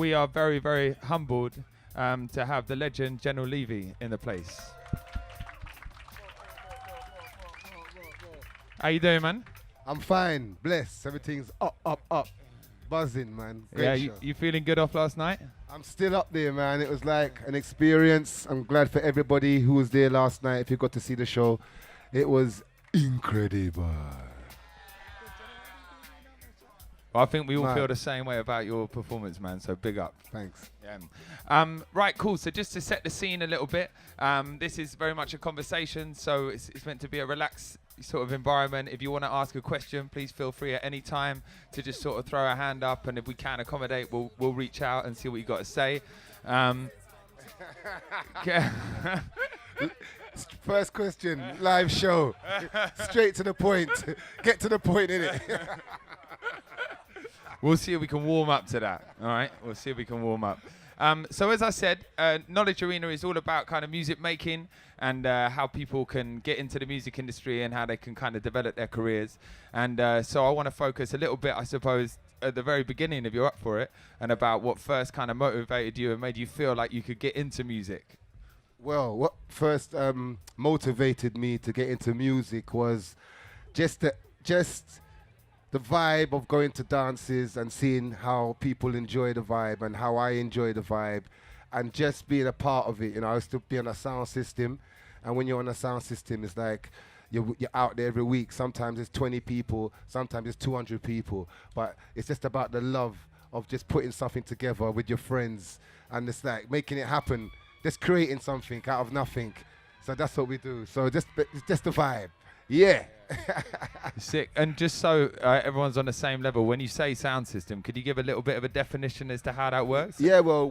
we are very, very humbled to have the legend General Levy in the place. How you doing, man? I'm fine, blessed. Everything's up. Buzzing, man. Great show. You feeling good off last night? I'm still up there, man. It was like an experience. I'm glad for everybody who was there last night. If you got to see the show, it was incredible. Well, I think we all feel the same way about your performance, man. So big up. Thanks. Yeah. Right, cool. So just to set the scene a little bit, this is very much a conversation. So it's meant to be a relaxed sort of environment. If you want to ask a question, please feel free at any time to just sort of throw a hand up, and if we can accommodate, we'll reach out and see what you got to say. First question, live show. Straight to the point. Get to the point, innit? We'll see if we can warm up to that. All right, we'll see if we can warm up. So as I said, Knowledge Arena is all about kind of music making and how people can get into the music industry and how they can kind of develop their careers. And so I want to focus a little bit, I suppose, at the very beginning, if you're up for it, and about what first kind of motivated you and made you feel like you could get into music. Well, what first motivated me to get into music was just the vibe of going to dances and seeing how people enjoy the vibe and how I enjoy the vibe, and just being a part of it. You know, I used to be on a sound system, and when you're on a sound system, it's like you're out there every week. Sometimes it's 20 people, sometimes it's 200 people, but it's just about the love of just putting something together with your friends, and it's like making it happen, just creating something out of nothing. So that's what we do. So just the vibe. Yeah. Sick. And just so everyone's on the same level, when you say sound system, could you give a little bit of a definition as to how that works? Yeah, well,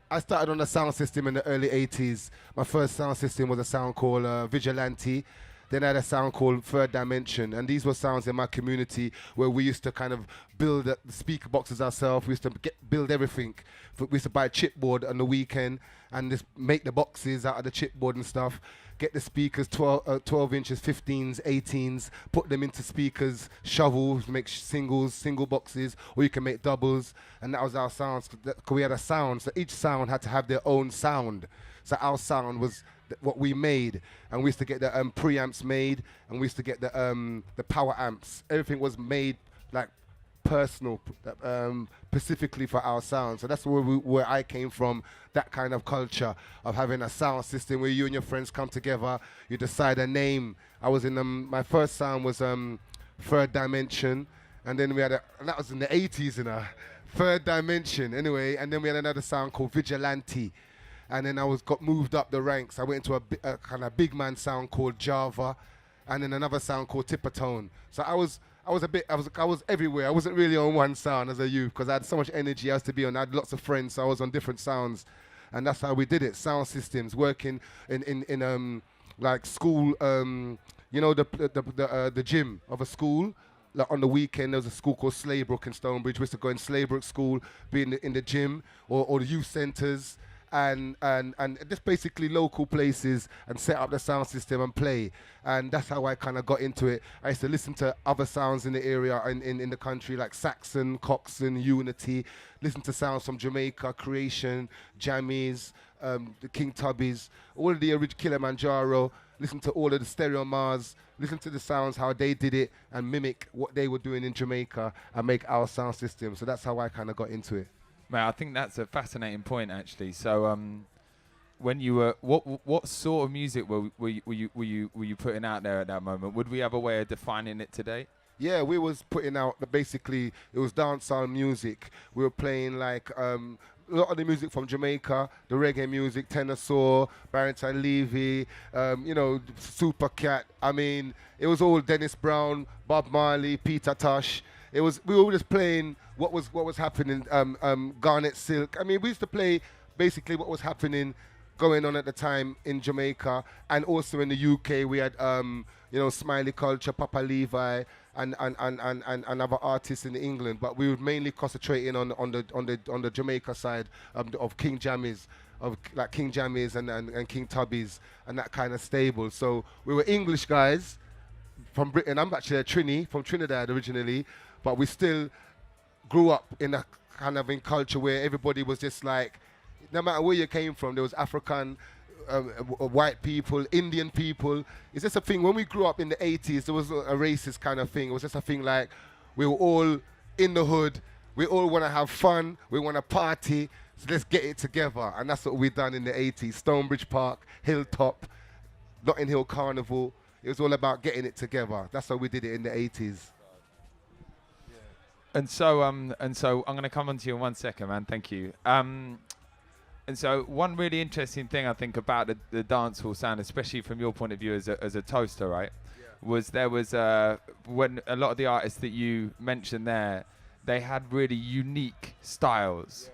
I started on a sound system in the early 80s. My first sound system was a sound called Vigilante. Then I had a sound called Third Dimension, and these were sounds in my community where we used to kind of build the speaker boxes ourselves. We used to build everything. We used to buy a chipboard on the weekend and just make the boxes out of the chipboard and stuff. Get the speakers 12 inches, 15s, 18s, put them into speakers, shovels, make single boxes, or you can make doubles. And that was our sounds. We had a sound, so each sound had to have their own sound. So our sound was what we made, and we used to get the preamps made, and we used to get the power amps. Everything was made like personal, specifically for our sound. So that's where I came from, that kind of culture of having a sound system where you and your friends come together, you decide a name. I was in my first sound was Third Dimension, and then we had and that was in the 80s, Third Dimension anyway, and then we had another sound called Vigilante. And then I got moved up the ranks. I went into a kind of big man sound called Java, and then another sound called Tippertone. So I was everywhere. I wasn't really on one sound as a youth because I had so much energy I used to be on. I had lots of friends, so I was on different sounds, and that's how we did it. Sound systems, working in like school. You know, the gym of a school. Like on the weekend, there was a school called Slaybrook in Stonebridge. We used to go in Slaybrook School, be in the gym or the youth centres. And just basically local places and set up the sound system and play. And that's how I kind of got into it. I used to listen to other sounds in the area in the country like Saxon, Coxon, Unity, listen to sounds from Jamaica, Creation, Jammies, the King Tubbies, all of the original Kilimanjaro, listen to all of the Stereo Mars, listen to the sounds, how they did it, and mimic what they were doing in Jamaica and make our sound system. So that's how I kind of got into it. Man, I think that's a fascinating point, actually. So, when you were, what sort of music were you putting out there at that moment? Would we have a way of defining it today? Yeah, we was putting out basically it was dancehall music. We were playing like a lot of the music from Jamaica, the reggae music, Tenor Saw, Barrington Levy, Super Cat. I mean, it was all Dennis Brown, Bob Marley, Peter Tosh. We were just playing what was happening, Garnet Silk. I mean, we used to play basically what was happening, going on at the time in Jamaica, and also in the UK. We had Smiley Culture, Papa Levi, and other artists in England. But we were mainly concentrating on the Jamaica side of King Jammies, like King Jammies and King Tubbies and that kind of stable. So we were English guys from Britain. I'm actually a Trini from Trinidad originally. But we still grew up in a kind of in culture where everybody was just like, no matter where you came from, there was African, white people, Indian people. It's just a thing. When we grew up in the 80s, there was a racist kind of thing. It was just a thing like we were all in the hood. We all want to have fun. We want to party. So let's get it together. And that's what we done in the 80s. Stonebridge Park, Hilltop, Notting Hill Carnival. It was all about getting it together. That's how we did it in the 80s. And so I'm going to come on to you in 1 second, man. Thank you. And so one really interesting thing I think about the dancehall sound, especially from your point of view as a toaster, right, was there was when a lot of the artists that you mentioned there, they had really unique styles.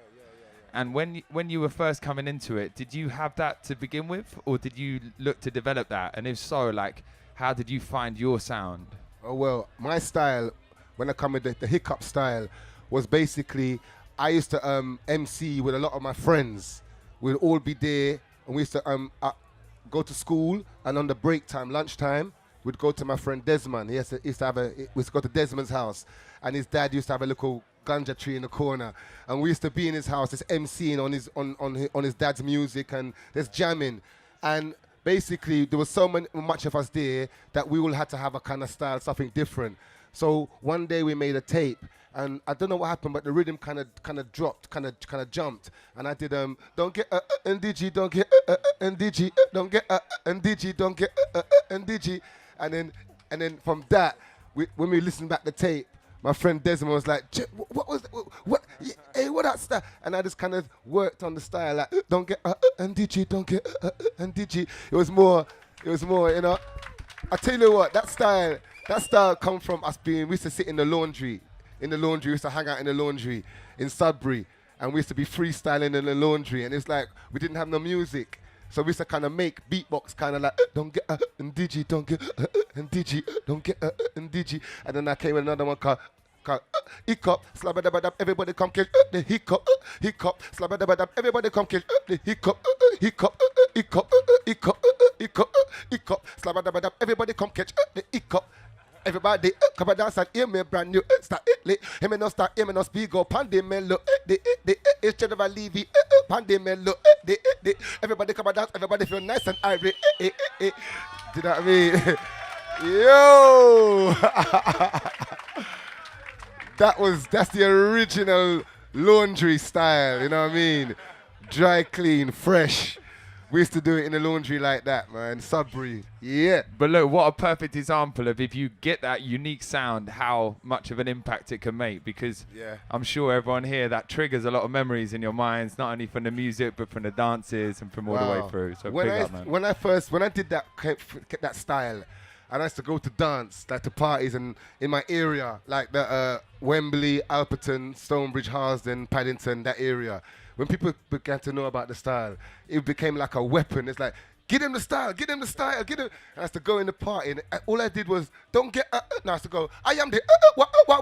And when you were first coming into it, did you have that to begin with, or did you look to develop that? And if so, like, how did you find your sound? Oh, well, my style, when I come with the hiccup style, was basically, I used to MC with a lot of my friends. We'd all be there, and we used to go to school, and on the break time, lunchtime, we'd go to my friend Desmond. We used to go to Desmond's house, and his dad used to have a little ganja tree in the corner, and we used to be in his house, just MCing on his dad's music, and just jamming. And basically, there was so much of us there that we all had to have a kind of style, something different. So one day we made a tape, and I don't know what happened, but the rhythm kind of dropped, kind of jumped, and I did don't get NDG, don't get NDG, don't get NDG, don't get NDG, and then from that, when we listened back the tape, my friend Desmond was like, what was what? Hey, what that style? And I just kind of worked on the style, like don't get NDG, don't get NDG. It was more, you know. I tell you what, that style come from us we used to sit in the laundry. We used to hang out in the laundry in Sudbury, and we used to be freestyling in the laundry, and it's like we didn't have no music. So we used to kind of make beatbox kind of like, don't get NDG, don't get NDG, don't get NDG. And then I came with another one called hiccup, slabadabadab, everybody come catch the hiccup, slabadabadab, everybody come catch the hiccup, slabadabadab, everybody come catch the hiccup. Everybody come and dance and hear me brand new start lit. Hear me no start, hear me no speak up. Pandemelo, it's General Levy. Pandemelo, everybody come and dance. Everybody feel nice and irate. Do you know what I mean? Yo, that's the original laundry style. You know what I mean? Dry, clean, fresh. We used to do it in the laundry like that, man. Sudbury, yeah. But look, what a perfect example of if you get that unique sound, how much of an impact it can make. Because I'm sure everyone here, that triggers a lot of memories in your minds, not only from the music, but from the dances and from all the way through. So big up, man. When I did that, kept that style, and I used to go to dance, like to parties, and in my area, like the Wembley, Alperton, Stonebridge, Harsden, Paddington, that area. When people began to know about the style, it became like a weapon. It's like, get him the style, get him the style, get him. And I used to go in the party, and all I did was, don't get, and I used to go, I am the, what? The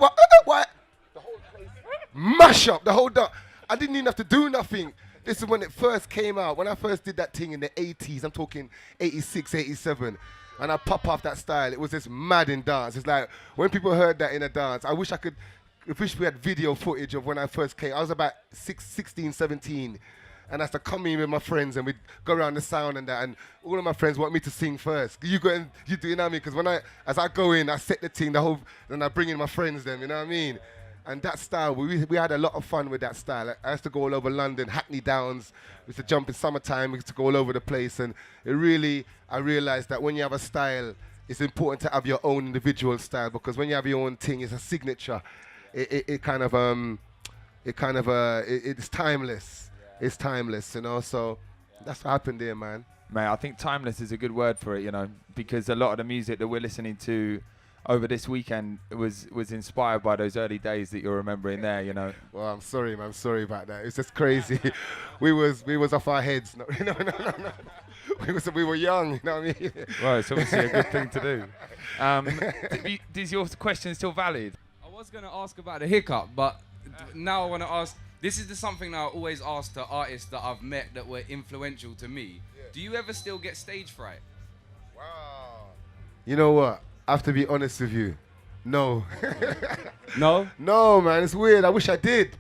whole place, mash up, the whole dance. I didn't even have to do nothing. This is when it first came out. When I first did that thing in the 80s, I'm talking 86, 87. And I pop off that style. It was just mad in dance. It's like, when people heard that in a dance, I wish we had video footage of when I first came. I was about 16, 17. And I used to come in with my friends, and we'd go around the sound and that. And all of my friends want me to sing first. You go and you do, you know what I mean? Because as I go in, I set the thing, then I bring in my friends then, you know what I mean? And that style, we had a lot of fun with that style. I used to go all over London, Hackney Downs. We used to jump in summertime. We used to go all over the place. And I realized that when you have a style, it's important to have your own individual style, because when you have your own thing, it's a signature. It's timeless. It's timeless, you know. So that's what happened there, man. Mate, I think timeless is a good word for it, you know, because a lot of the music that we're listening to over this weekend was inspired by those early days that you're remembering there, you know. Well, I'm sorry, man. I'm sorry about that. It's just crazy. we was off our heads. No. We were young, you know what I mean? Well, it's obviously a good thing to do. Is your question still valid? I was going to ask about the hiccup, but now I want to ask, this is something that I always ask to artists that I've met that were influential to me. Yeah. Do you ever still get stage fright? Wow. You know what? I have to be honest with you. No. No? No, man. It's weird. I wish I did.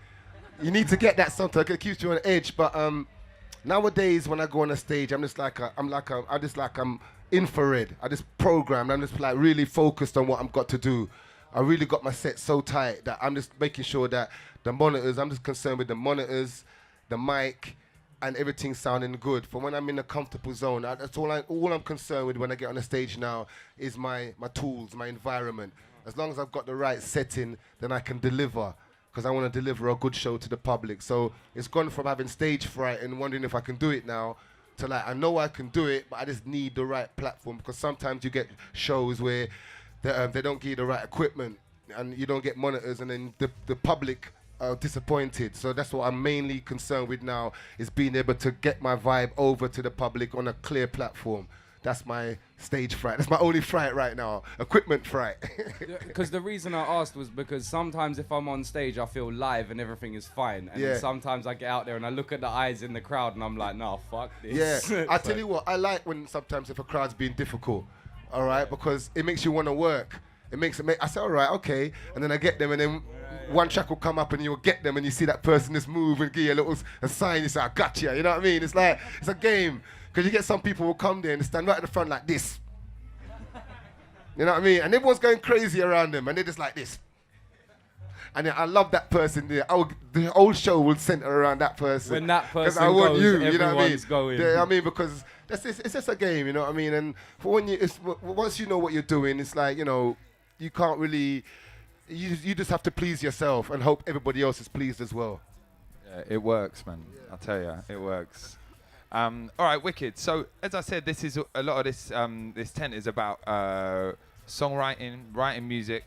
You need to get that sometimes. It keeps you on edge. But nowadays, when I go on a stage, I'm infrared. I just programmed. I'm just like really focused on what I've got to do. I really got my set so tight that I'm just making sure that the monitors, I'm just concerned with the monitors, the mic, and everything sounding good. For when I'm in a comfortable zone, that's all I'm concerned with when I get on the stage now is my tools, my environment. As long as I've got the right setting, then I can deliver, because I want to deliver a good show to the public. So it's gone from having stage fright and wondering if I can do it now to like, I know I can do it, but I just need the right platform, because sometimes you get shows where they don't give you the right equipment and you don't get monitors, and then the public are disappointed. So that's what I'm mainly concerned with now, is being able to get my vibe over to the public on a clear platform. That's my stage fright. That's my only fright right now, equipment fright. Because the reason I asked was because sometimes if I'm on stage, I feel live and everything is fine. And then sometimes I get out there and I look at the eyes in the crowd and I'm like, no, fuck this. Yeah, I tell you what, I like when sometimes if a crowd's being difficult, all right, because it makes you want to work. I say, all right, okay, and then I get them, and then one track will come up and you'll get them, and you see that person just move and give you a sign, you say, I got you, you know what I mean? It's like, it's a game, because you get some people who come there and stand right at the front like this. You know what I mean? And everyone's going crazy around them, and they're just like this. And I love that person there. The whole show will center around that person. When that person I want goes, you know what I mean? going. I mean, because it's just a game, you know what I mean? And for once you know what you're doing, it's like, you know, you can't really, you just have to please yourself and hope everybody else is pleased as well. Yeah, it works, man. I'll tell you, it works. All right, wicked. So as I said, this is a lot of this. This tent is about songwriting, writing music,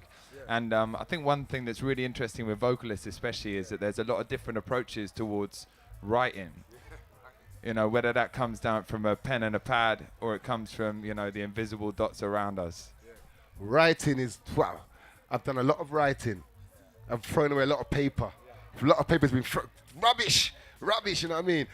and I think one thing that's really interesting with vocalists, especially, is that there's a lot of different approaches towards writing. You know, whether that comes down from a pen and a pad, or it comes from, you know, the invisible dots around us. Writing is, wow, I've done a lot of writing. I've thrown away a lot of paper. A lot of paper's been rubbish, you know what I mean?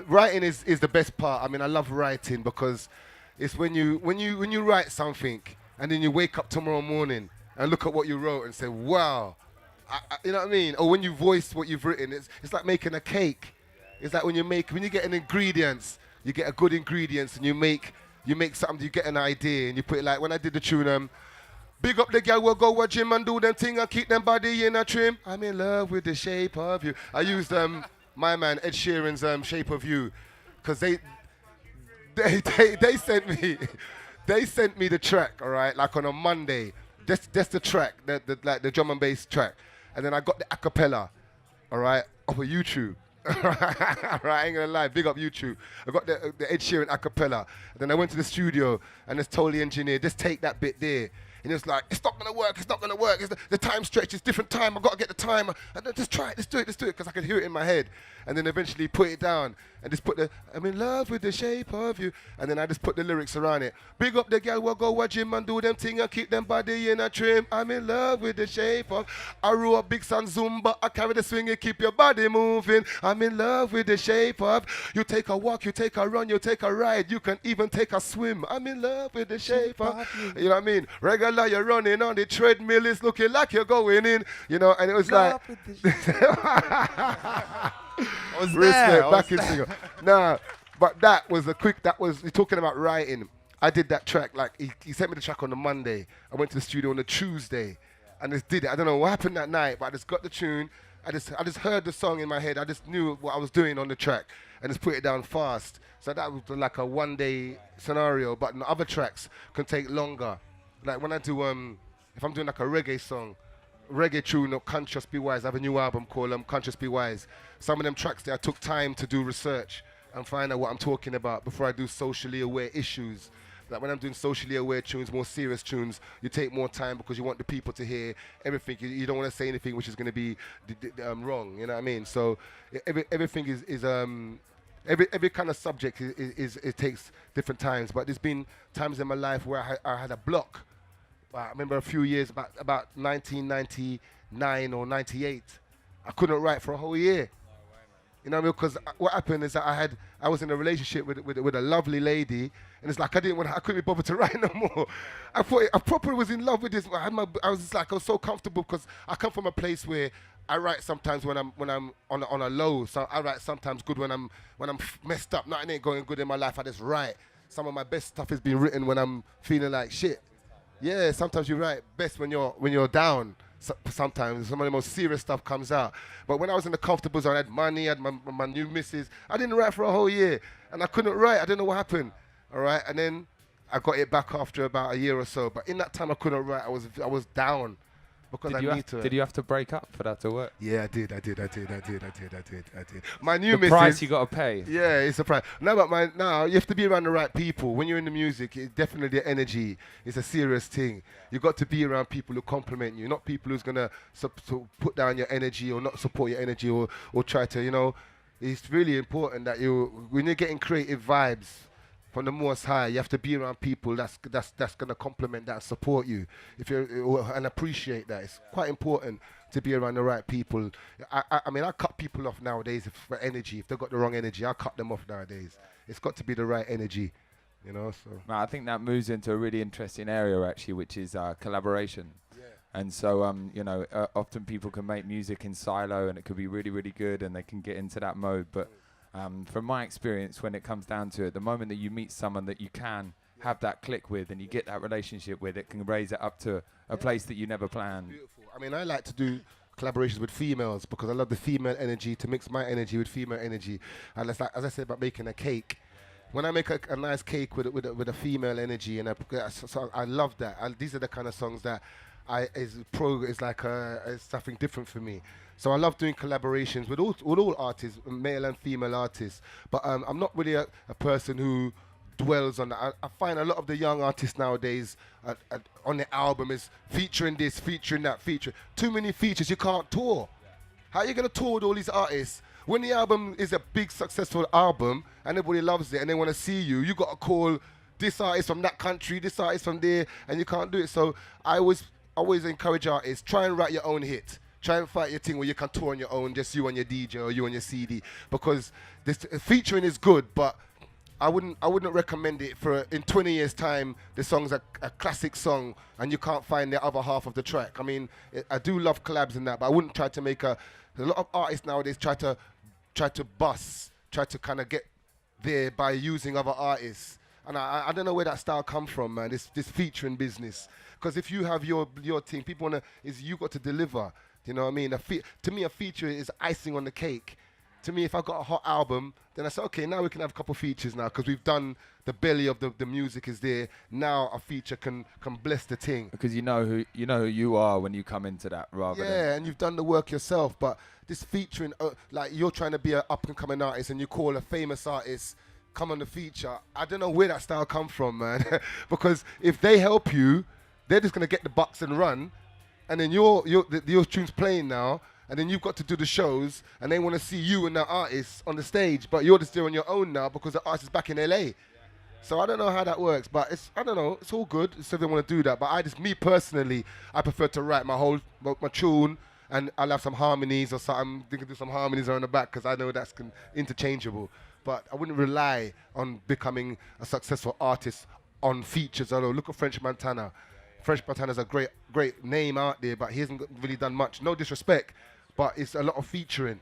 Writing is the best part. I mean, I love writing because it's when you write something and then you wake up tomorrow morning and look at what you wrote and say, wow, you know what I mean? Or when you voice what you've written, it's like making a cake. It's like when you get an ingredients, you get a good ingredients, and you make something, you get an idea, and you put it like when I did the tune, big up the girl, we'll go to gym and do them thing and keep them body in a trim. I'm in love with the shape of you. I used my man Ed Sheeran's Shape of You, because they sent me the track, all right, like on a Monday. That's the track, the drum and bass track, and then I got the acapella, all right, off of YouTube. Right, I ain't gonna lie, big up YouTube. I got the Ed Sheeran acapella, and then I went to the studio and just told the engineer, just take that bit there. And it's like, it's not gonna work. It's the time stretch, it's different time. I gotta get the time. And then just try it, let's do it, because I could hear it in my head. And then eventually put it down and just put I'm in love with the shape of you. And then I just put the lyrics around it. Big up the girl, we'll go to gym and do them thing and keep them body in a trim. I'm in love with the shape of. I roll a big sun Zumba, I carry the swing and keep your body moving. I'm in love with the shape of. You take a walk, you take a run, you take a ride, you can even take a swim. I'm in love with the shape of. You know what I mean? Regular, you're running on the treadmill, it's looking like you're going in. You know, and it was like. I was Respect, back in singer. Nah, but you're talking about writing. I did that track, like, he sent me the track on the Monday. I went to the studio on the Tuesday and just did it. I don't know what happened that night, but I just got the tune. I just heard the song in my head. I just knew what I was doing on the track and just put it down fast. So that was like a one-day scenario, but the other tracks can take longer. Like when I do, if I'm doing like a reggae song, reggae tune or Conscious Be Wise. I have a new album called Conscious Be Wise. Some of them tracks there I took time to do research and find out what I'm talking about before I do socially aware issues. Like when I'm doing socially aware tunes, more serious tunes, you take more time because you want the people to hear everything. You don't want to say anything which is going to be wrong. You know what I mean? So everything is every kind of subject it takes different times. But there's been times in my life where I had a block. I remember a few years, about 1999 or 98, I couldn't write for a whole year. You know, because what happened is that I was in a relationship with a lovely lady, and it's like I couldn't be bothered to write no more. I properly was in love with this. I was so comfortable because I come from a place where I write sometimes when I'm on a low. So I write sometimes good when I'm messed up. Nothing ain't going good in my life. I just write. Some of my best stuff has been written when I'm feeling like shit. Yeah, sometimes you write best when you're down. Sometimes some of the most serious stuff comes out. But when I was in the comfortable zone, I had money, I had my new missus. I didn't write for a whole year, and I couldn't write. I didn't know what happened. All right, and then I got it back after about a year or so. But in that time, I couldn't write. I was down because Did you have to break up for that to work? Yeah, I did. My new The price you got to pay. Yeah, it's a price. No, but now you have to be around the right people. When you're in the music, it's definitely the energy. It's a serious thing. You got to be around people who compliment you, not people who's gonna put down your energy or not support your energy or try to, you know. It's really important that when you're getting creative vibes from the Most High, you have to be around people that's gonna compliment that and support you, and appreciate that. It's quite important to be around the right people. I mean, I cut people off nowadays for energy. If they've got the wrong energy, I cut them off nowadays. It's got to be the right energy, you know. So I think that moves into a really interesting area actually, which is collaboration. And so, often people can make music in silo, and it could be really, really good, and they can get into that mode. But from my experience, when it comes down to it, the moment that you meet someone that you can have that click with and you get that relationship with, it can raise it up to a place that you never planned. Beautiful. I mean, I like to do collaborations with females because I love the female energy, to mix my energy with female energy. And it's like, as I said about making a cake, when I make a nice cake with a female energy, and I love that. These are the kind of songs that is something different for me. So I love doing collaborations with all artists, male and female artists. But I'm not really a person who dwells on that. I find a lot of the young artists nowadays on the album is featuring this, featuring that, featuring. Too many features, you can't tour. How are you going to tour with all these artists? When the album is a big, successful album and everybody loves it and they want to see you, you got to call this artist from that country, this artist from there, and you can't do it. So I always encourage artists, try and write your own hit. Try and fight your thing where you can tour on your own, just you and your DJ or you and your CD. Because this featuring is good, but I wouldn't recommend it for in 20 years' time. The song's a classic song and you can't find the other half of the track. I mean, I do love collabs and that, but I wouldn't try to make a lot of artists nowadays try to kind of get there by using other artists. And I don't know where that style come from, man. This featuring business. Because if you have your thing, people you got to deliver. You know what I mean? To me, a feature is icing on the cake. To me, if I got a hot album, then I say, okay, now we can have a couple features now because we've done the belly of the music is there. Now a feature can bless the thing. Because you know who you are when you come into that, rather than. Yeah, and you've done the work yourself. But this featuring, like you're trying to be an up and coming artist, and you call a famous artist come on the feature. I don't know where that style come from, man. Because if they help you, they're just gonna get the bucks and run. And then your tune's playing now, and then you've got to do the shows, and they want to see you and the artist on the stage, but you're just doing your own now because the artist is back in LA. So I don't know how that works, but I don't know, it's all good if they want to do that. But me personally, I prefer to write my tune, and I'll have some harmonies or something. They can do some harmonies on the back because I know that's interchangeable. But I wouldn't rely on becoming a successful artist on features. I know, look at French Montana. French Montana's a great name out there, but he hasn't really done much. No disrespect, but it's a lot of featuring,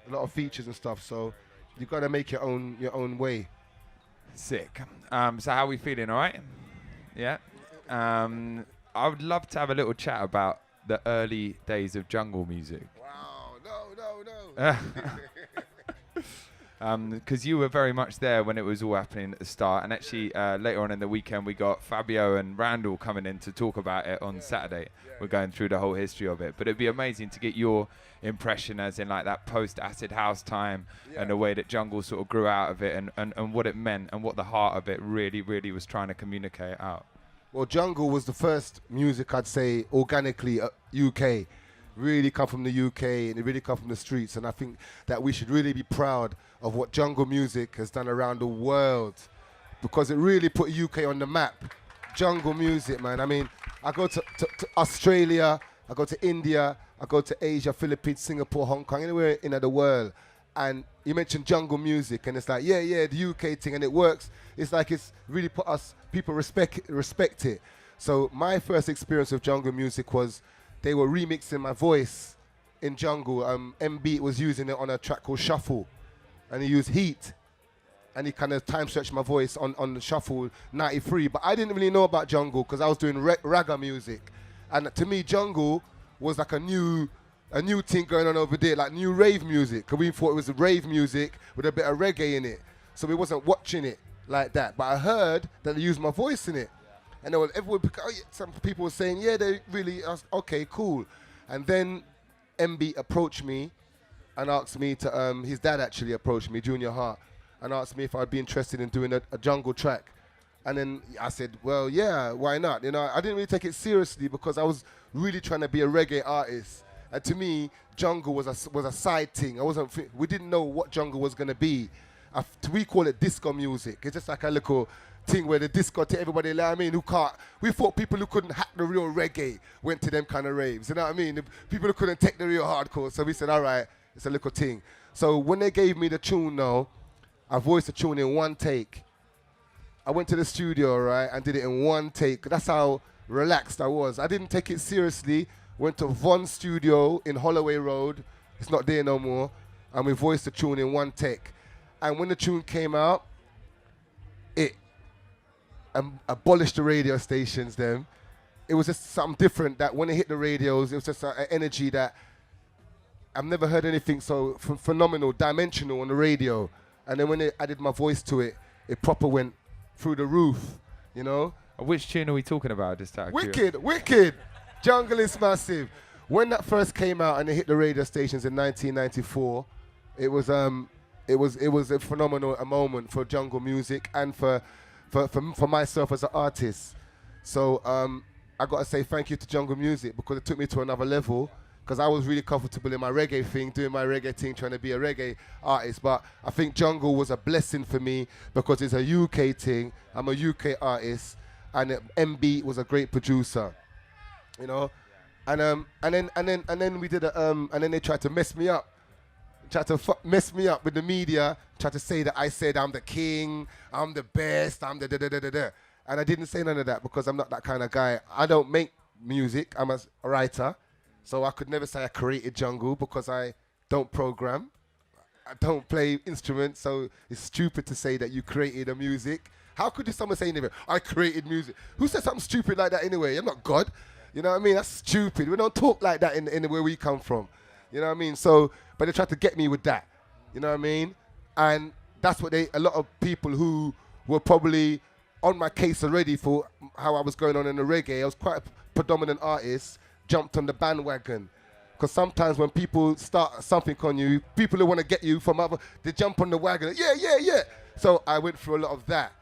a lot of features and stuff. So you got to make your own way. Sick. So how are we feeling? All right? Yeah. I would love to have a little chat about the early days of jungle music. Wow! No. Because you were very much there when it was all happening at the start, and actually later on in the weekend we got Fabio and Randall coming in to talk about it on Saturday. We're going through the whole history of it, but it'd be amazing to get your impression as in like that post-acid house time and the way that jungle sort of grew out of it and what it meant and what the heart of it really was trying to communicate out. Well, jungle was the first music, I'd say, organically UK. Really come from the UK and it really come from the streets, and I think that we should really be proud of what jungle music has done around the world, because it really put UK on the map. Jungle music, man. I mean, I go to Australia, I go to India, I go to Asia, Philippines, Singapore, Hong Kong, anywhere in the world, and you mentioned jungle music, and it's like, yeah, the UK thing, and it works. It's like it's really put us, people respect it. So my first experience of jungle music was they were remixing my voice in Jungle. M-Beat was using it on a track called Shuffle, and he used Heat, and he kind of time stretched my voice on the Shuffle 93. But I didn't really know about Jungle because I was doing ragga music, and to me Jungle was like a new thing going on over there, like new rave music. Cause we thought it was rave music with a bit of reggae in it, so we wasn't watching it like that. But I heard that they used my voice in it, and there was some people were saying, yeah, they really. I was, okay, cool. And then MB approached me and asked me to. His dad actually approached me, Junior Hart, and asked me if I'd be interested in doing a jungle track. And then I said, well, yeah, why not? You know, I didn't really take it seriously because I was really trying to be a reggae artist. And to me, jungle was a side thing. We didn't know what jungle was going to be. We call it disco music. It's just like a little thing where the disco to everybody, you know what I mean, we thought people who couldn't hack the real reggae went to them kind of raves, you know what I mean? The people who couldn't take the real hardcore. So we said, all right, it's a little thing. So when they gave me the tune now, I voiced the tune in one take. I went to the studio, right, and did it in one take. That's how relaxed I was. I didn't take it seriously. Went to Von Studio in Holloway Road. It's not there no more. And we voiced the tune in one take. And when the tune came out, it abolished the radio stations then. It was just something different that when it hit the radios, it was just an energy that I've never heard anything so phenomenal, dimensional on the radio. And then when they added my voice to it, it proper went through the roof, you know? Which tune are we talking about? Just out of Wicked. Jungle is massive. When that first came out and it hit the radio stations in 1994, it was a phenomenal moment for jungle music and for myself as an artist. So I got to say thank you to jungle music because it took me to another level. Because I was really comfortable in my reggae thing, doing my reggae thing, trying to be a reggae artist. But I think jungle was a blessing for me because it's a UK thing. I'm a UK artist, and MB was a great producer, you know. And then we did and then they tried to mess me up, mess me up with the media, tried to say that I said I'm the king, I'm the best, I'm the da-da-da-da-da. And I didn't say none of that because I'm not that kind of guy. I don't make music. I'm a writer. So I could never say I created jungle because I don't program. I don't play instruments, so it's stupid to say that you created a music. How could someone say anyway, I created music? Who said something stupid like that anyway? I'm not God. You know what I mean? That's stupid. We don't talk like that in where we come from. You know what I mean? So, but they tried to get me with that. You know what I mean? And that's what a lot of people who were probably on my case already for how I was going on in the reggae. I was quite a predominant artist. Jumped on the bandwagon, because sometimes when people start something on you, people who want to get you from they jump on the wagon. Yeah. So I went through a lot of that,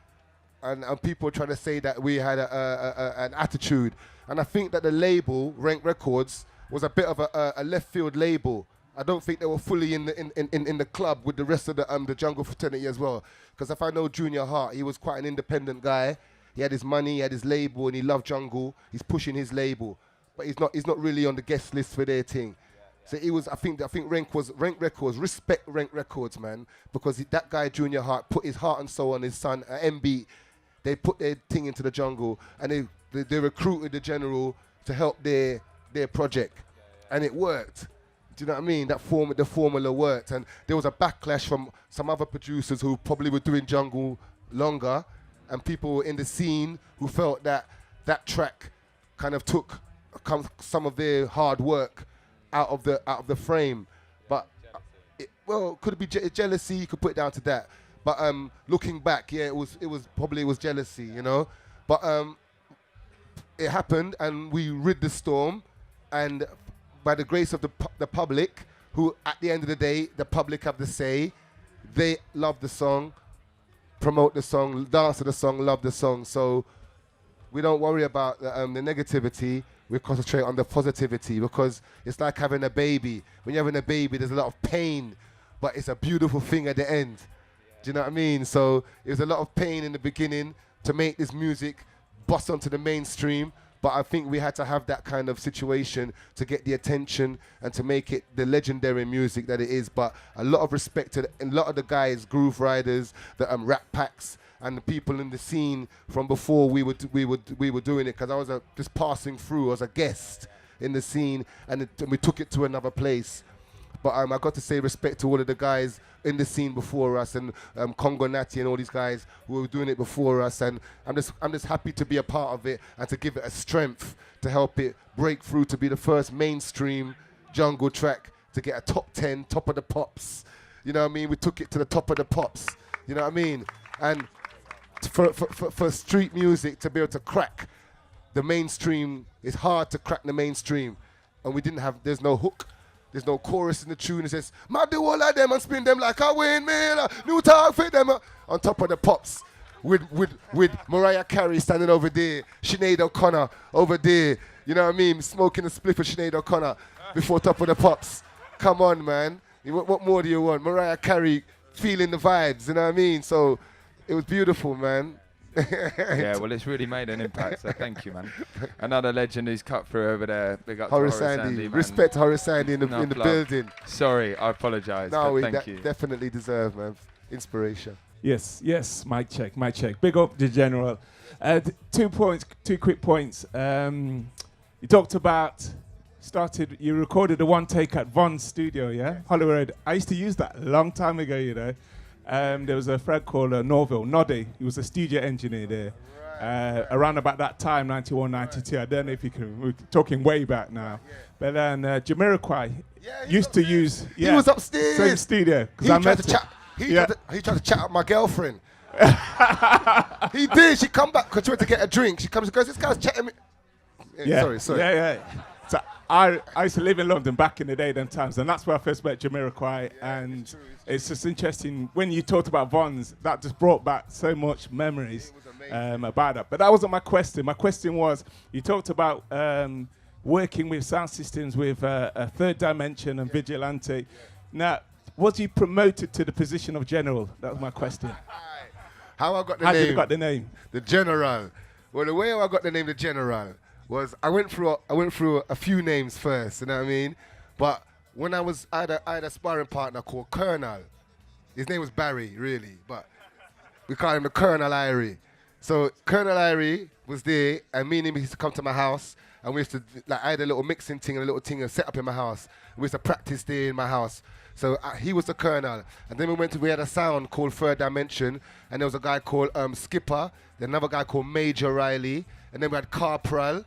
and people trying to say that we had an attitude, and I think that the label Rank Records was a bit of a left field label. I don't think they were fully in the club with the rest of the jungle fraternity as well. Because if I know Junior Hart, he was quite an independent guy. He had his money, he had his label, and he loved jungle. He's pushing his label. But he's not really on the guest list for their thing. So he was, I think Rank Records, respect Rank Records, man, because that guy Junior Hart put his heart and soul on his son, MB. They put their thing into the jungle, and they recruited the General to help their project, and it worked. Do you know what I mean? The formula worked, and there was a backlash from some other producers who probably were doing jungle longer, and people in the scene who felt that track kind of took some of their hard work out of the frame. But could it be jealousy? You could put it down to that. But looking back, yeah, it was probably jealousy, you know. But it happened, and we rid the storm, and by the grace of the public, who at the end of the day, the public have the say. They love the song, promote the song, dance to the song, love the song. So we don't worry about the negativity. We concentrate on the positivity, because it's like having a baby. When you're having a baby, there's a lot of pain, but it's a beautiful thing at the end. Do you know what I mean? So it was a lot of pain in the beginning to make this music bust onto the mainstream, but I think we had to have that kind of situation to get the attention and to make it the legendary music that it is. But a lot of respect to a lot of the guys, Groove Riders, the Rat Packs, and the people in the scene from before we were doing it, because I was just passing through as a guest, in the scene, and we took it to another place. But I got to say respect to all of the guys in the scene before us, and Congo Natty and all these guys who were doing it before us. And I'm just happy to be a part of it and to give it a strength to help it break through to be the first mainstream jungle track to get a top 10, top of the pops. You know what I mean? We took it to the top of the pops. You know what I mean? And for street music to be able to crack the mainstream, it's hard to crack the mainstream. And we didn't have, there's no hook. There's no chorus in the tune. It says, "Ma do all of them and spin them like a windmill. New talk for them." On top of the pops, with Mariah Carey standing over there, Sinead O'Connor over there. You know what I mean? Smoking a spliff with Sinead O'Connor before top of the pops. Come on, man. What more do you want? Mariah Carey feeling the vibes. You know what I mean? So it was beautiful, man. Yeah, well, it's really made an impact, so thank you, man. Another legend who's cut through over there. Big up Horace to Horace Sandy. Sandy, man. Respect Horace Sandy in the building. Sorry, I apologise, No, but thank you. definitely deserve, man. Inspiration. Yes, mic check. Big up the General. 2 points, 2 quick points. You talked about, you recorded the one take at Von's studio, yeah? Hollywood. I used to use that a long time ago, you know. There was a friend called Norville, Noddy. He was a studio engineer there. Around about that time, 91, 92. I don't know if you can, we're talking way back now. But then Jamiroquai used to use... He was upstairs. Same studio. He tried to chat up my girlfriend. He did. She come back because she went to get a drink. She comes and goes, "This guy's chatting me." Sorry. Yeah. So I used to live in London back in the day, them times, and that's where I first met Jamiroquai. And it's just interesting when you talked about Vons, that just brought back so much memories about that. But that wasn't my question. My question was, you talked about working with sound systems with a Third Dimension and Vigilante. Now, was he promoted to the position of General? That was my question. How I got the How name? did you got the name? The General. Well, the way I got the name, the General, was I went through a few names first. You know what I mean? But when I had a sparring partner called Colonel. His name was Barry, really, but we call him the Colonel Irie. So Colonel Irie was there, and me and him used to come to my house, and we used to, like, I had a little mixing thing and a little thing and set up in my house. We used to practice there in my house. So he was the Colonel, and then we had a sound called Third Dimension, and there was a guy called Skipper, then another guy called Major Riley, and then we had Corporal,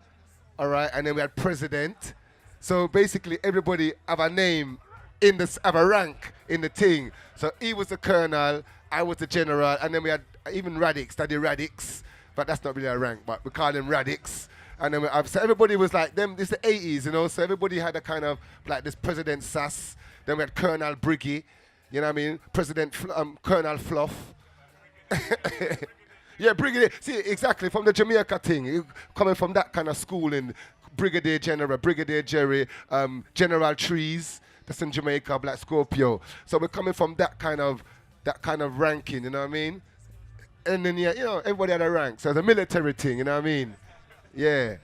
all right, and then we had President. So basically everybody have a name have a rank in the thing. So he was the Colonel, I was the General, and then we had even Radix, Daddy Radix, but that's not really a rank, but we call him Radix. And then so everybody was like them. This is the 80s, you know. So everybody had a kind of like this President Sass. Then we had Colonel Briggy, you know what I mean? President Colonel Fluff. Yeah, Brigadier. See, exactly from the Jamaica thing, coming from that kind of schooling. Brigadier General, Brigadier Jerry, General Trees. That's in Jamaica, Black Scorpio. So we're coming from that kind of ranking, you know what I mean? And then everybody had a rank. So it's a military thing, you know what I mean? Yeah.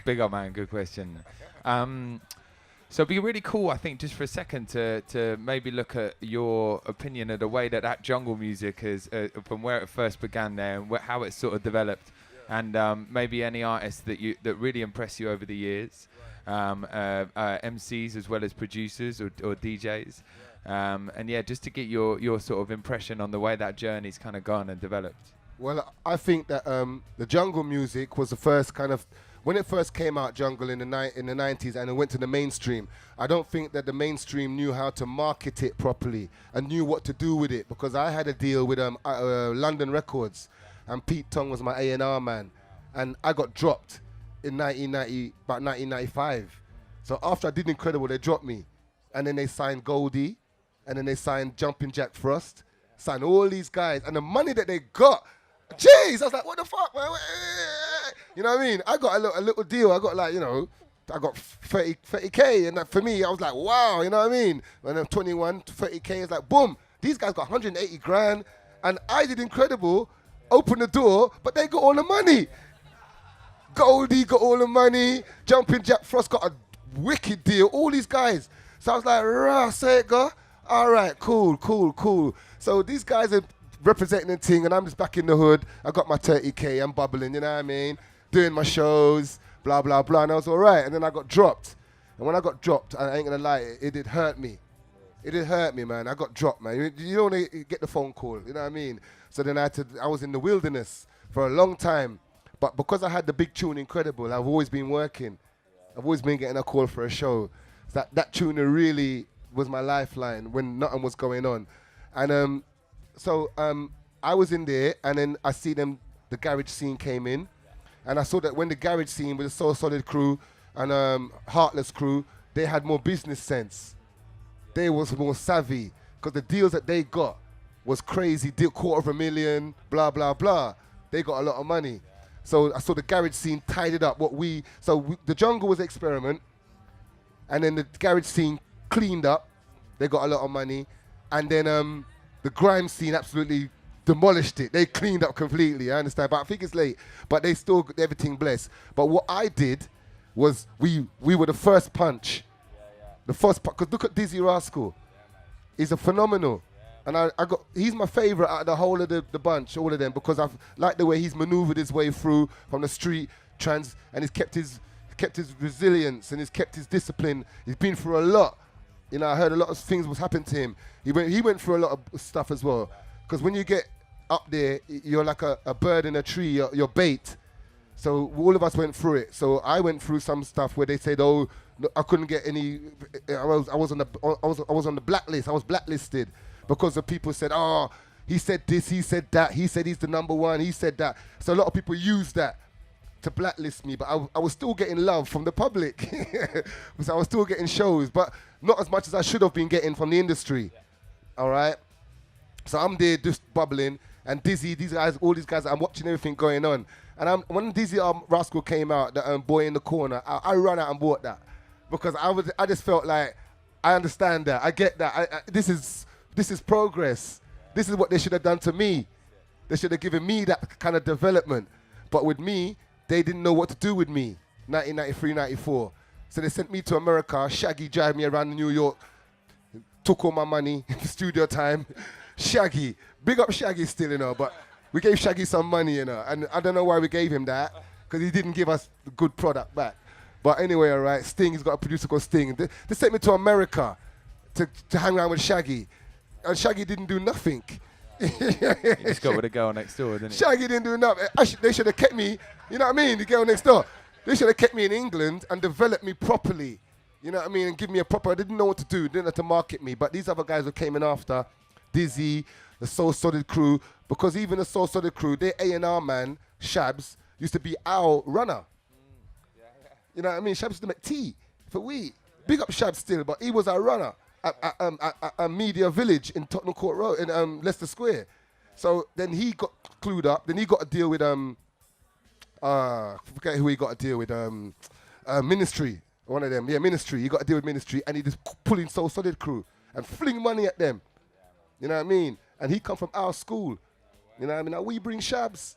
Big up, man. Good question. So it'd be really cool, I think, just for a second to maybe look at your opinion of the way that jungle music is, from where it first began there and how it sort of developed, and maybe any artists that really impress you over the years, MCs as well as producers or DJs, and yeah, just to get your sort of impression on the way that journey's kind of gone and developed. Well, I think that the jungle music was the first kind of, when it first came out, jungle in the 90s, and it went to the mainstream, I don't think that the mainstream knew how to market it properly and knew what to do with it, because I had a deal with London Records, and Pete Tong was my A&R man, and I got dropped in about 1995. So after I did Incredible, they dropped me, and then they signed Goldie, and then they signed Jumping Jack Frost, signed all these guys, and the money that they got, jeez, I was like, what the fuck, man? You know what I mean? I got a little deal. I got I got 30K, and for me, I was like, wow, you know what I mean? When I'm 21, 30K, it's like, boom, these guys got 180 grand, and I did Incredible, opened the door, but they got all the money. Goldie got all the money, Jumping Jack Frost got a wicked deal, all these guys. So I was like, rah, say it, go. All right, cool. So these guys are representing the thing, and I'm just back in the hood. I got my 30K, I'm bubbling, you know what I mean? Doing my shows, blah, blah, blah. And I was all right. And then I got dropped. And when I got dropped, I ain't going to lie, it did hurt me. It did hurt me, man. I got dropped, man. You don't want to get the phone call, you know what I mean? So then I was in the wilderness for a long time. But because I had the big tune Incredible, I've always been working. I've always been getting a call for a show. That tune really was my lifeline when nothing was going on. And so I was in there, and then I see them, the garage scene came in. And I saw that when the garage scene with the Soul Solid crew and Heartless crew, they had more business sense. They was more savvy, because the deals that they got was crazy, deal $250,000, blah, blah, blah. They got a lot of money. So I saw the garage scene tidied up the jungle was experiment, and then the garage scene cleaned up. They got a lot of money. And then the grime scene absolutely demolished it. They cleaned up completely, I understand. But I think it's late. But they still got everything blessed. But what I did was we were the first punch. The first punch. Because look at Dizzy Rascal. He's a phenomenal. And he's my favorite out of the whole of the bunch, all of them, because I've liked the way he's maneuvered his way through from the street, and he's kept his resilience, and he's kept his discipline. He's been through a lot. You know, I heard a lot of things was happening to him. He went through a lot of stuff as well. Because when you get up there, you're like a bird in a tree, you're bait. So all of us went through it. So I went through some stuff where they said, "Oh, no, I couldn't get any." I was on the blacklist. I was blacklisted because the people said, "Oh, he said this, he said that, he said he's the number one, he said that." So a lot of people used that to blacklist me, but I was still getting love from the public. So I was still getting shows, but not as much as I should have been getting from the industry. All right. So I'm there just bubbling, and Dizzy, all these guys, I'm watching everything going on. And when Dizzy Rascal came out, the Boy in the Corner, I ran out and bought that, because I just felt like, I understand that, I get that. This is progress. This is what they should have done to me. They should have given me that kind of development. But with me, they didn't know what to do with me, 1993, 94. So they sent me to America. Shaggy drive me around New York, took all my money, studio time. Shaggy, big up Shaggy still, you know, but we gave Shaggy some money, you know, and I don't know why we gave him that, because he didn't give us the good product back. But anyway, all right, Sting, he's got a producer called Sting. They sent me to America to hang around with Shaggy, and Shaggy didn't do nothing. You just got with a girl next door, didn't he? Shaggy didn't do nothing. They should have kept me, you know what I mean, the girl next door. They should have kept me in England and developed me properly, you know what I mean, and give me I didn't know what to do, didn't have to market me. But these other guys who came in after, Dizzy, the Soul Solid crew, because even the Soul Solid crew, their A&R man, Shabs, used to be our runner. You know what I mean? Shabs used to make tea for we. Big up Shabs still, but he was our runner at Media Village in Tottenham Court Road, in Leicester Square. So then he got clued up. Then he got a deal with, I forget who he got a deal with, Ministry. One of them, Ministry. He got a deal with Ministry, and he just pulling Soul Solid crew and fling money at them. You know what I mean? And he come from our school. You know what I mean? Now we bring Shabs.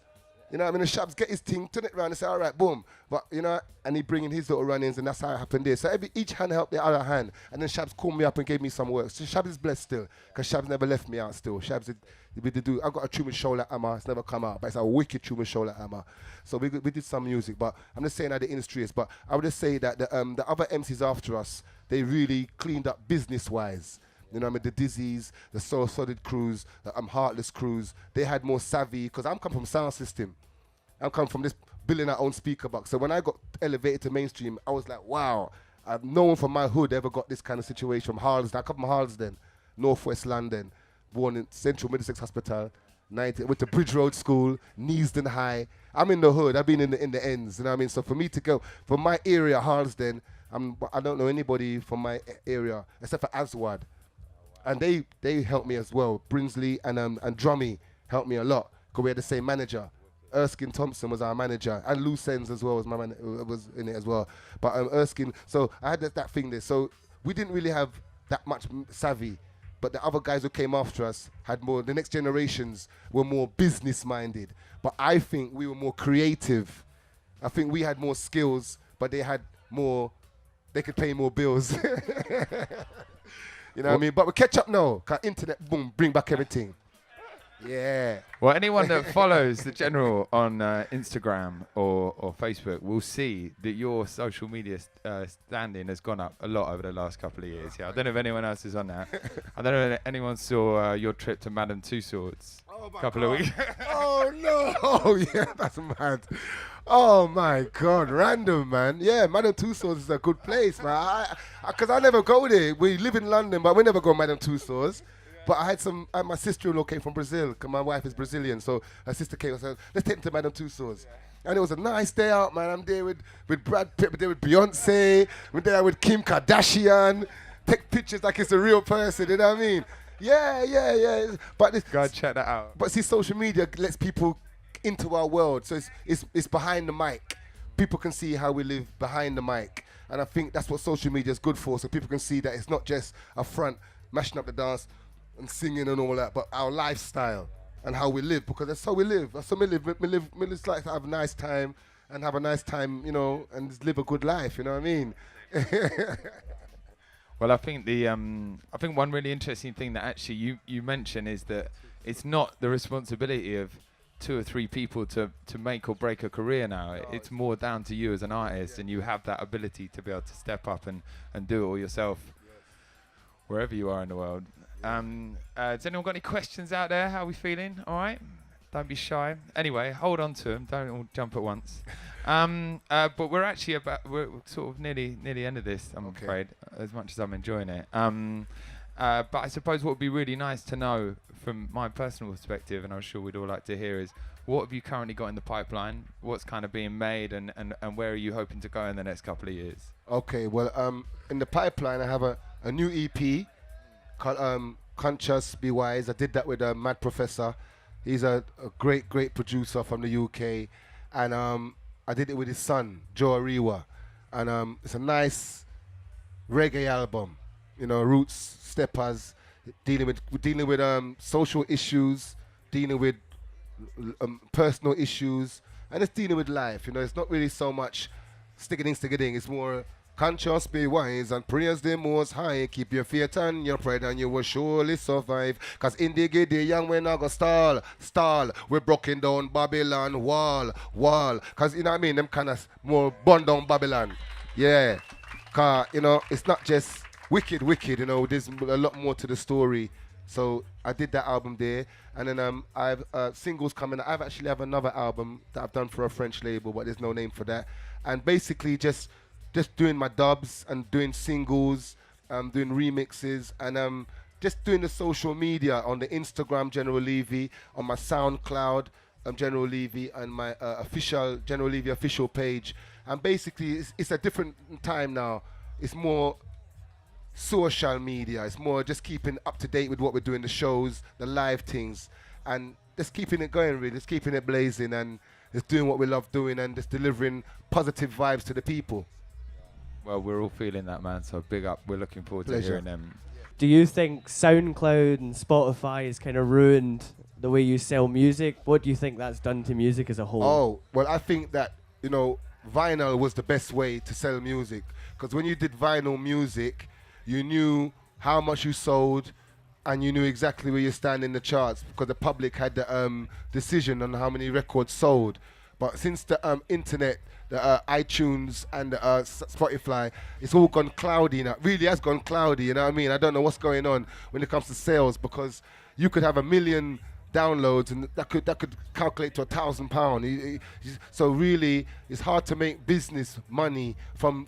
You know what I mean? And Shabs get his thing, turn it around and say, all right, boom. But, you know, and he bring in his little run-ins, and that's how it happened there. So each hand helped the other hand. And then Shabs called me up and gave me some work. So Shabs is blessed still, because Shabs never left me out still. Shabs I got a tune with Shola Amma. It's never come out, but it's a wicked tune with Shola Amma. So we did some music, but I'm just saying how the industry is. But I would just say that the other MCs after us, they really cleaned up business-wise. You know what I mean? The Dizzies, the Soul Solid crews, the Heartless crews, they had more savvy, because I'm come from sound system. I'm come from this building our own speaker box. So when I got elevated to mainstream, I was like, wow, no one from my hood ever got this kind of situation. From Harlesden, I come from Harlesden, Northwest London, born in Central Middlesex Hospital, went to Bridge Road School, Neasden High. I'm in the hood, I've been in the ends, you know what I mean? So for me to go from my area, Harlesden, I don't know anybody from my area except for Aswad. And they helped me as well. Brinsley and Drummy helped me a lot, because we had the same manager. Erskine Thompson was our manager, and Lou Sens as well was in it as well. But Erskine, so I had that thing there. So we didn't really have that much savvy, but the other guys who came after us had more. The next generations were more business minded, but I think we were more creative. I think we had more skills, but they had more. They could pay more bills. You know what I mean? But we catch up now. 'Cause internet, boom, bring back everything. Yeah. Well, anyone that follows the General on Instagram or Facebook will see that your social media standing has gone up a lot over the last couple of years. Yeah, I don't know if anyone else is on that. I don't know if anyone saw your trip to Madame Tussauds a couple of weeks. Oh no! Oh yeah, that's mad. Oh my God, random man. Yeah, Madame Tussauds is a good place, man. Because I never go there. We live in London, but we never go Madame Tussauds. But I had my sister-in-law came from Brazil, because my wife is Brazilian, so her sister came and said, let's take them to Madame Tussauds. And it was a nice day out, man. I'm there with Brad Pitt, we're there with Beyonce, we're there with Kim Kardashian. Take pictures like it's a real person, you know what I mean? Yeah. But Go and check that out. But see, social media lets people into our world, so it's behind the mic. People can see how we live behind the mic, and I think that's what social media is good for, so people can see that it's not just a front, mashing up the dance, and singing and all that, but our lifestyle and how we live, because that's how we live. That's how we live. We just like to have a nice time and have a nice time, you know, and just live a good life. You know what I mean? Well, I think I think one really interesting thing that actually you mention is that it's not the responsibility of 2 or 3 people to make or break a career now. It's more down to you as an artist, and you have that ability to be able to step up and do it all yourself, wherever you are in the world. Has anyone got any questions out there? How are we feeling? All right? Don't be shy. Anyway, hold on to them. Don't all jump at once. But we're actually we're sort of nearly the end of this, I'm afraid, as much as I'm enjoying it. But I suppose what would be really nice to know from my personal perspective, and I'm sure we'd all like to hear, is what have you currently got in the pipeline? What's kind of being made, and where are you hoping to go in the next couple of years? Okay, well, in the pipeline, I have a new EP called Conscious Be Wise. I did that with Mad Professor. He's a great producer from the UK, and I did it with his son, Joe Ariwa, and it's a nice reggae album, you know, roots, steppers, dealing with social issues, dealing with personal issues, and it's dealing with life. You know, it's not really so much stick-a-ding. It's more conscious, be wise, and praise the Most High. Keep your faith and your pride, and you will surely survive. Cause in the giddy young, we're not gonna stall. We're broken down Babylon wall. Cause you know what I mean, them kind of more burn down Babylon. Yeah. Cause you know, it's not just wicked. You know, there's a lot more to the story. So I did that album there, and then I've singles coming. I actually have another album that I've done for a French label, but there's no name for that. And basically just doing my dubs and doing singles, doing remixes, and just doing the social media on the Instagram, General Levy, on my SoundCloud, General Levy, and my official General Levy official page. And basically, it's a different time now. It's more social media. It's more just keeping up to date with what we're doing, the shows, the live things, and just keeping it going, really, just keeping it blazing, and just doing what we love doing, and just delivering positive vibes to the people. Well, we're all feeling that, man, so big up. We're looking forward to hearing them. Do you think SoundCloud and Spotify has kind of ruined the way you sell music? What do you think that's done to music as a whole? Oh, well, I think that, you know, vinyl was the best way to sell music. Because when you did vinyl music, you knew how much you sold, and you knew exactly where you stand in the charts, because the public had the decision on how many records sold. But since the internet, the iTunes and the Spotify, it's all gone cloudy now. It really has gone cloudy, you know what I mean? I don't know what's going on when it comes to sales, because you could have 1 million downloads, and that could calculate to £1,000. So really, it's hard to make business money from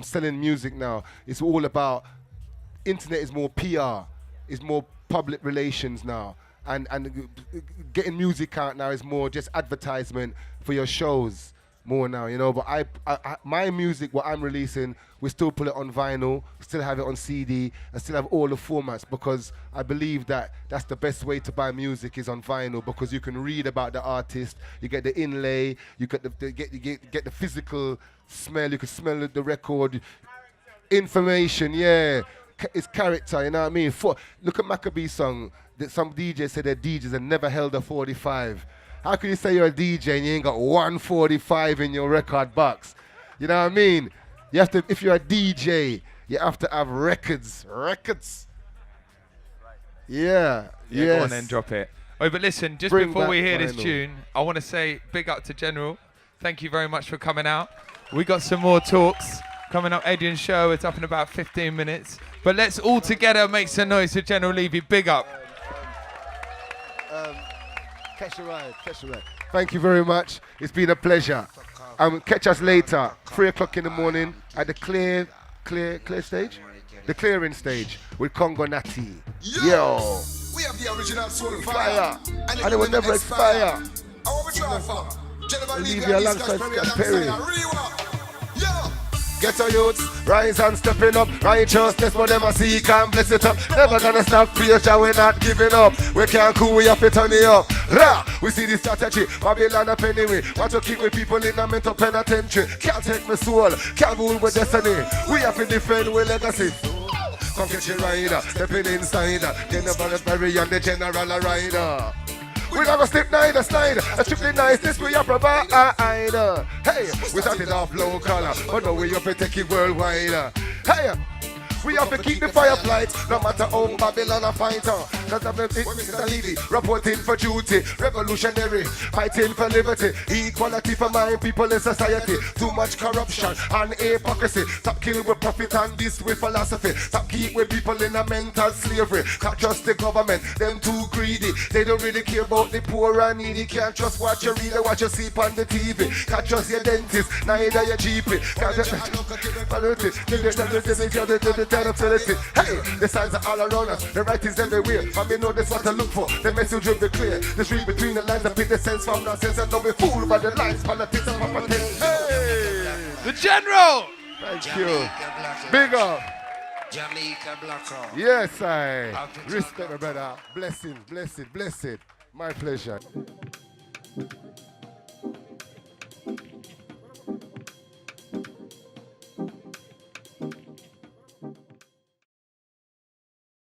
selling music now. It's all about, internet is more PR, is more public relations now, and getting music out now is more just advertisement for your shows more now, you know. But I my music, what I'm releasing, we still put it on vinyl, still have it on CD, and still have all the formats, because I believe that that's the best way to buy music is on vinyl, because you can read about the artist, you get the inlay, you get the physical smell, you can smell the record, information, yeah. It's character, you know what I mean? Look at Maccabee's song. Some DJs say their DJs have never held a 45. How can you say you're a DJ and you ain't got 145 in your record box? You know what I mean? You have to, if you're a DJ, you have to have records. Yeah. Yeah, go on then, drop it. Oh, but listen, just Bring before we back hear this vinyl. tune, I want to say big up to General. Thank you very much for coming out. We got some more talks coming up. Adrian's show, it's up in about 15 minutes. But let's all together make some noise for General Levy. Big up. Catch a ride, catch a ride. Thank you very much. It's been a pleasure. Catch us later, 3 o'clock in the morning at the clear stage? The clearing stage with Congo Natty. Yo! We have the original soul Fire! And it will never expire. I want to try for. General Leave Levy you and alongside Scott Scott Perry. Yo! Get our youths, rise and stepping up. Righteousness, whatever see, can bless it up. Never gonna stop future, we're not giving up. We can't cool, we have to turn it up. Rah! We see the strategy, Babylon up anyway. Want to keep with people in a mental penitentiary. Can't take my soul, can't rule with destiny. We have to defend with legacy. Come get your rider, stepping inside. General Levy and the General rider. We never slip neither slide. A strictly nice, this we are provide. Hey, we started off local, but now we have to take it worldwide. Hey, we have to keep the fire flight, no matter how Babylon a fighter. Cause I'm Mr. Levy, reporting for duty, revolutionary, fighting for liberty, equality for my people in society. Too much corruption and hypocrisy. Stop kill with profit and this with philosophy. Stop keep with people in a mental slavery. Can't trust the government, them too greedy. They don't really care about the poor and needy. Can't trust what you read or what you see on the TV. Can't trust your dentist, neither your GP. Hey, the signs are all around us, the right is everywhere. And we know this what to look for, the message will be clear. Just read between the lines and pick the sense from nonsense. And don't be fooled by the lines, politics and politics. Hey! The General! Thank you. Big up. Jamaica Black. Yes, I respect my brother. Blessing, blessed, blessed. My pleasure.